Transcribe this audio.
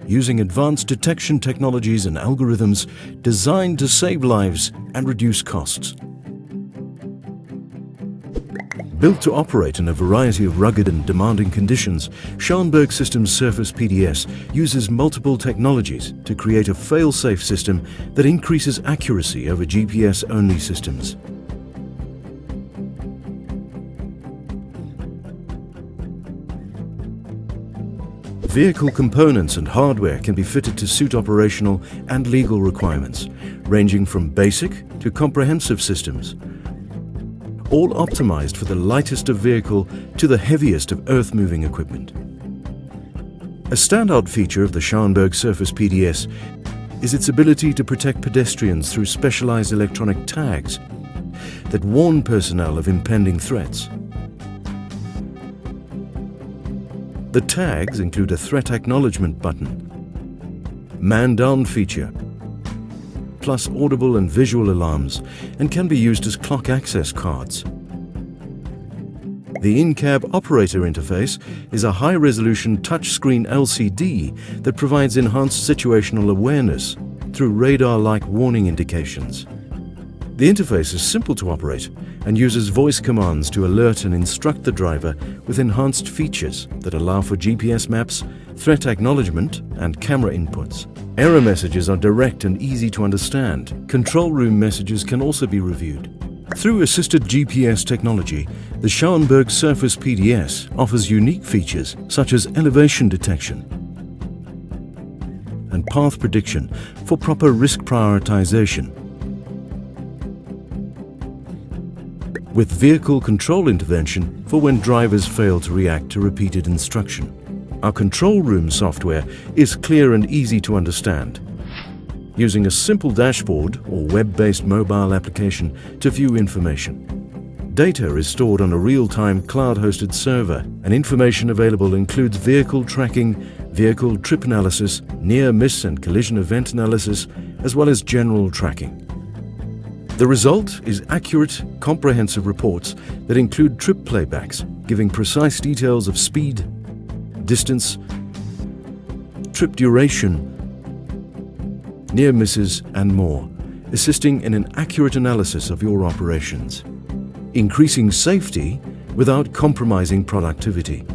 using advanced detection technologies and algorithms designed to save lives and reduce costs. Built to operate in a variety of rugged and demanding conditions, Scharnberg Systems Surface PDS uses multiple technologies to create a fail-safe system that increases accuracy over GPS-only systems. Vehicle components and hardware can be fitted to suit operational and legal requirements, ranging from basic to comprehensive systems, all optimized for the lightest of vehicle to the heaviest of earth-moving equipment. A standout feature of the Scharnberg Surface PDS is its ability to protect pedestrians through specialized electronic tags that warn personnel of impending threats. The tags include a threat acknowledgement button, man-down feature, plus audible and visual alarms, and can be used as clock access cards. The in-cab operator interface is a high-resolution touchscreen LCD that provides enhanced situational awareness through radar-like warning indications. The interface is simple to operate and uses voice commands to alert and instruct the driver with enhanced features that allow for GPS maps, threat acknowledgement, and camera inputs. Error messages are direct and easy to understand. Control room messages can also be reviewed. Through assisted GPS technology, the Scharnberg Surface PDS offers unique features such as elevation detection and path prediction for proper risk prioritization, with vehicle control intervention for when drivers fail to react to repeated instruction. Our control room software is clear and easy to understand, using a simple dashboard or web-based mobile application to view information. Data is stored on a real-time cloud-hosted server, and information available includes vehicle tracking, vehicle trip analysis, near-miss and collision event analysis, as well as general tracking. The result is accurate, comprehensive reports that include trip playbacks, giving precise details of speed, distance, trip duration, near misses, and more, assisting in an accurate analysis of your operations, increasing safety without compromising productivity.